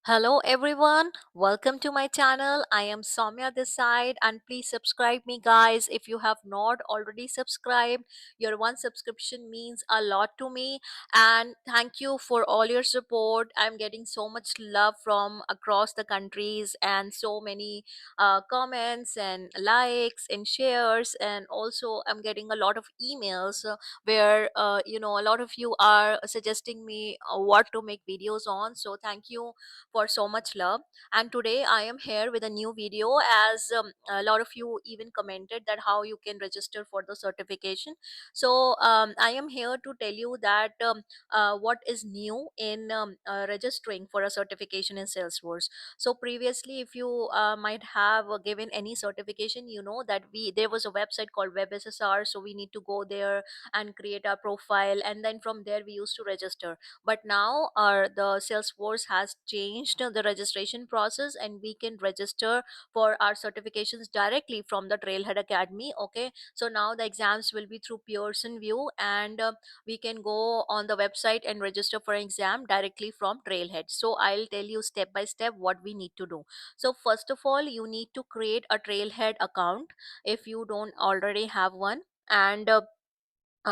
Hello everyone, welcome to my channel. I am Soumya this side and please subscribe me guys if you have not already subscribed. Your one subscription means a lot to me and thank you for all your support. I'm getting so much love from across the countries and so many comments and likes and shares, and also I'm getting a lot of emails where a lot of you are suggesting me what to make videos on. So thank you for so much love. And today I am here with a new video, as a lot of you even commented that how you can register for the certification. So I am here to tell you that what is new in registering for a certification in Salesforce. So previously, if you might have given any certification, you know that we there was a website called WebSSR, so we need to go there and create a profile, and then from there we used to register. But now the Salesforce has changed the registration process, and we can register for our certifications directly from the Trailhead Academy. Okay, so now the exams will be through Pearson View, and we can go on the website and register for exam directly from Trailhead. So I'll tell you step by step what we need to do. So first of all, you need to create a Trailhead account if you don't already have one. And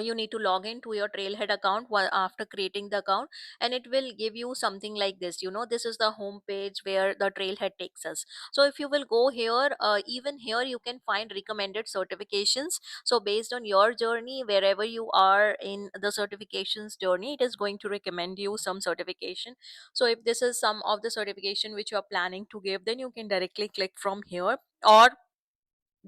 you need to log in to your Trailhead account while after creating the account, and it will give you something like this. This is the home page where the Trailhead takes us. So if you will go here, even here you can find recommended certifications. So based on your journey, wherever you are in the certifications journey, it is going to recommend you some certification. So if this is some of the certification which you are planning to give, then you can directly click from here, or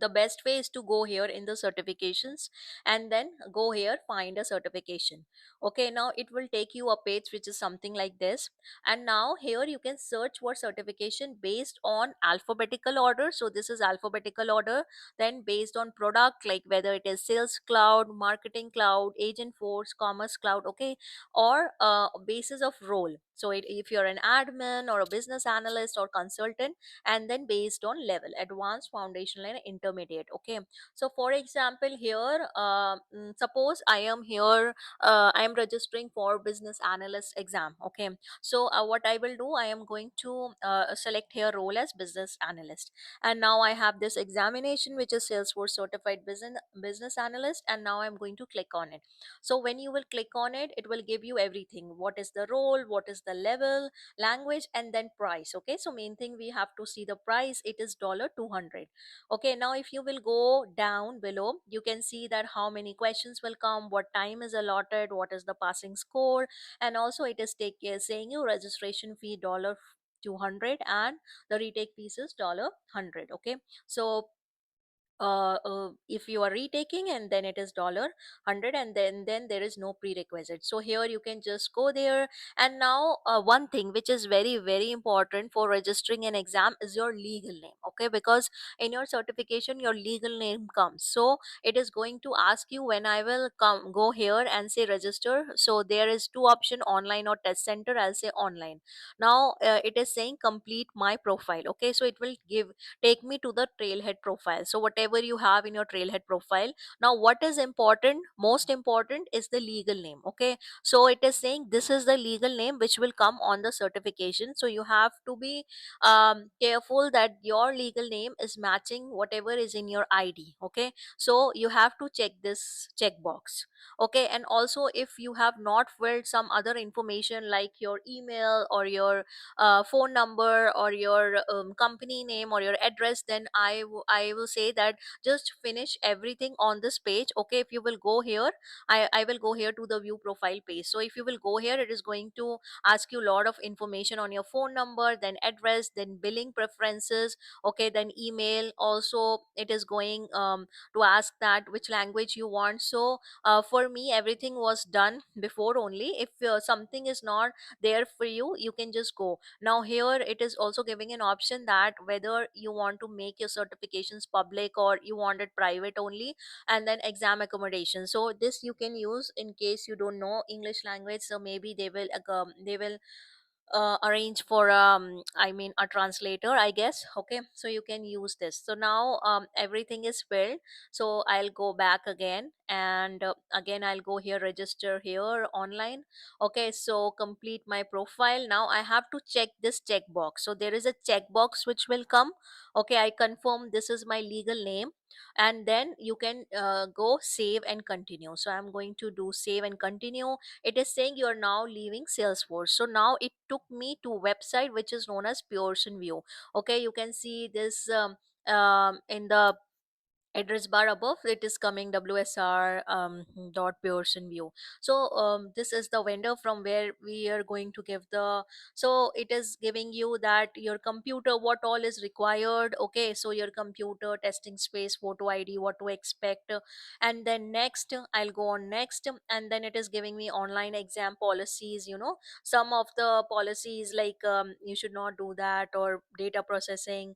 the best way is to go here in the certifications and then go here, find a certification. Okay, now it will take you a page which is something like this. And now here you can search for certification based on alphabetical order. So this is alphabetical order. Then based on product, like whether it is Sales Cloud, Marketing Cloud, Agent Force, Commerce Cloud. Okay, or basis of role. So if you're an admin or a business analyst or consultant, and then based on level, advanced, foundational, and intermediate. Okay, so for example here, suppose I am here, I am registering for business analyst exam. Okay, so what I will do, I am going to select here role as business analyst, and now I have this examination which is Salesforce certified business analyst, and now I'm going to click on it. So when you will click on it, it will give you everything: what is the role, what is the level, language, and then price. Okay, so main thing we have to see the price, it is dollar 200. Okay, now if you will go down below, you can see that how many questions will come, what time is allotted, what is the passing score, and also it is saying you registration fee dollar 200 and the retake fees is dollar 100. Okay, so if you are retaking, and then it is dollar 100, and then there is no prerequisite. So here you can just go there. And now one thing which is very very important for registering an exam is your legal name. Okay, because in your certification your legal name comes. So it is going to ask you, when I will come go here and say register, so there is two option, online or test center. I'll say online. Now it is saying complete my profile. Okay, so it will take me to the Trailhead profile. So whatever you have in your Trailhead profile, now what is important, most important is the legal name. Okay, so it is saying this is the legal name which will come on the certification. So you have to be careful that your legal name is matching whatever is in your ID. Okay, so you have to check this checkbox. Okay, and also if you have not filled some other information like your email or your phone number or your company name or your address, then I will say that just finish everything on this page. Okay, if you will go here, I will go here to the view profile page. So if you will go here, it is going to ask you a lot of information on your phone number, then address, then billing preferences. Okay, then email also. It is going to ask that which language you want. So for me everything was done before. Only if something is not there for you, you can just go. Now here it is also giving an option that whether you want to make your certifications public or you want it private only, and then exam accommodation. So this you can use in case you don't know English language. So maybe they will arrange for I mean a translator, I guess. Okay, so you can use this. So now everything is filled. So I'll go back again, and again I'll go here, register here online. Okay, so complete my profile. Now I have to check this checkbox. So there is a checkbox which will come. Okay, I confirm this is my legal name, and then you can go save and continue. So I'm going to do save and continue. It is saying you are now leaving Salesforce. So now it took me to website which is known as Pearson View. Okay, you can see this in the address bar above. It is coming WSR dot Pearson View. So this is the vendor from where we are going to give the. So it is giving you that your computer, what all is required. Okay, so your computer, testing space, photo ID, what to expect. And then next, I'll go on next, and then it is giving me online exam policies. Some of the policies like you should not do that, or data processing.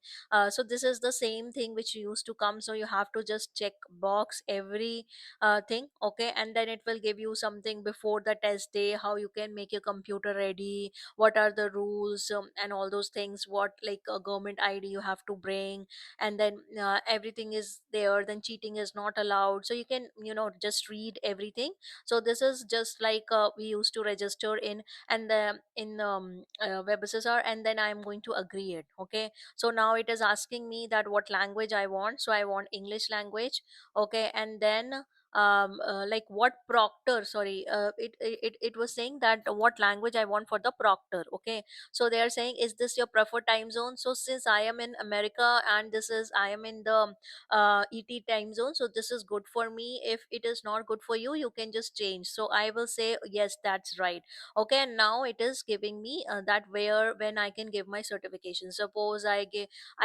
So this is the same thing which used to come. So you have to just check box every thing. Okay, and then it will give you something before the test day, how you can make your computer ready, what are the rules, and all those things, what like a government ID you have to bring. And then everything is there, then cheating is not allowed. So you can just read everything. So this is just like we used to register in, and the in WebSSR, and then I'm going to agree it. Okay, so now it is asking me that what language I want. So I want English language. Okay, and then like what proctor, sorry, it was saying that what language I want for the proctor. Okay, so they are saying, is this your preferred time zone? So since I am in America, and this is I am in the ET time zone, so this is good for me. If it is not good for you, you can just change. So I will say yes, that's right. Okay, and now it is giving me that where when I can give my certification. Suppose I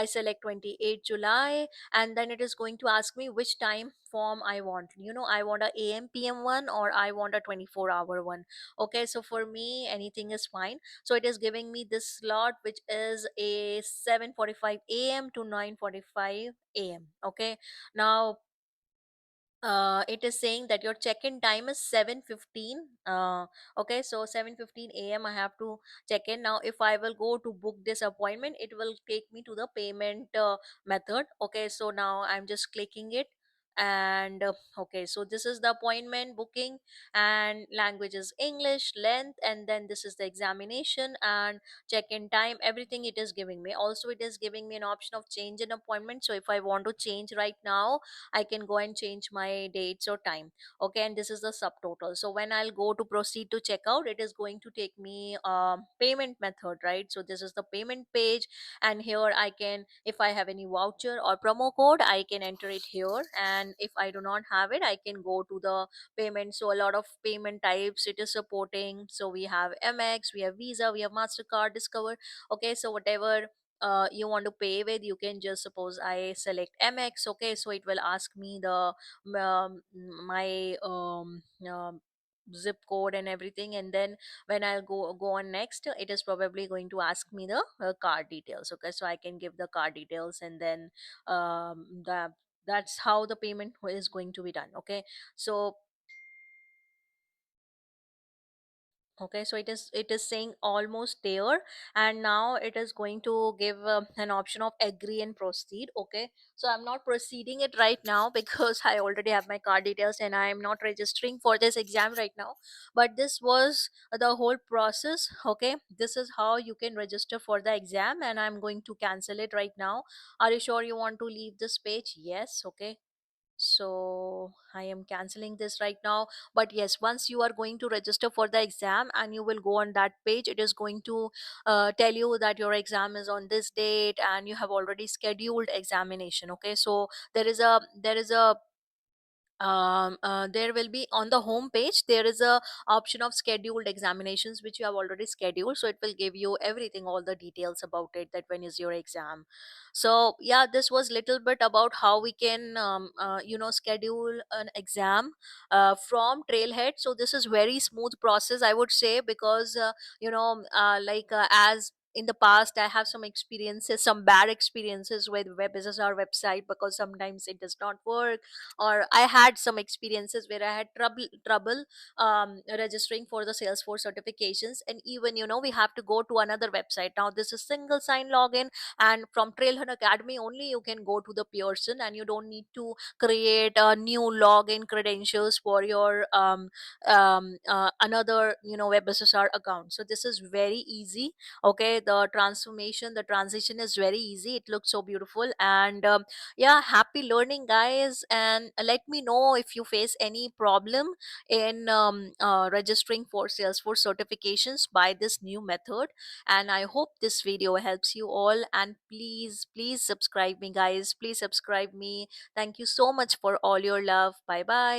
select 28 July, and then it is going to ask me which time form I want. I want a AM PM one, or I want a 24-hour one. Okay, so for me anything is fine. So it is giving me this slot which is a 7:45 a.m. to 9:45 a.m. Okay, now it is saying that your check-in time is 7:15. Okay, so 7:15 a.m. I have to check in. Now if I will go to book this appointment, it will take me to the payment method. Okay, so now I'm just clicking it. And okay, so this is the appointment booking, and language is English, length, and then this is the examination and check-in time. Everything it is giving me. Also it is giving me an option of change an appointment. So if I want to change right now, I can go and change my dates or time. Okay, and this is the subtotal. So when I'll go to proceed to checkout, it is going to take me payment method, right? So this is the payment page, and here I can, if I have any voucher or promo code, I can enter it here. And if I do not have it, I can go to the payment. So a lot of payment types it is supporting. So we have MX, we have Visa, we have Mastercard, Discover. Okay, so whatever you want to pay with, you can just, suppose I select MX. Okay, so it will ask me the my zip code and everything. And then when I'll go on next, it is probably going to ask me the card details. Okay, so I can give the card details, and then that's how the payment is going to be done. Okay, so okay, so it is saying almost there. And now it is going to give an option of agree and proceed. Okay, so I'm not proceeding it right now because I already have my card details, and I am not registering for this exam right now. But this was the whole process. Okay, this is how you can register for the exam, and I'm going to cancel it right now. Are you sure you want to leave this page? Yes. Okay, so I am canceling this right now. But yes, once you are going to register for the exam and you will go on that page, it is going to tell you that your exam is on this date, and you have already scheduled examination. Okay, so there is a there will be on the home page, there is a option of scheduled examinations which you have already scheduled. So it will give you everything, all the details about it, that when is your exam. So yeah, this was little bit about how we can schedule an exam from Trailhead. So this is very smooth process, I would say, because like as in the past I have some experiences, some bad experiences with WebSSR website, because sometimes it does not work. Or I had some experiences where I had trouble registering for the Salesforce certifications. And even, we have to go to another website. Now this is single sign login, and from Trailhead Academy only you can go to the Pearson, and you don't need to create a new login credentials for your another, WebSSR account. So this is very easy. Okay, the transition is very easy. It looks so beautiful. And yeah, happy learning, guys. And let me know if you face any problem in registering for Salesforce certifications by this new method. And I hope this video helps you all. And please subscribe me, guys. Please subscribe me. Thank you so much for all your love. Bye bye.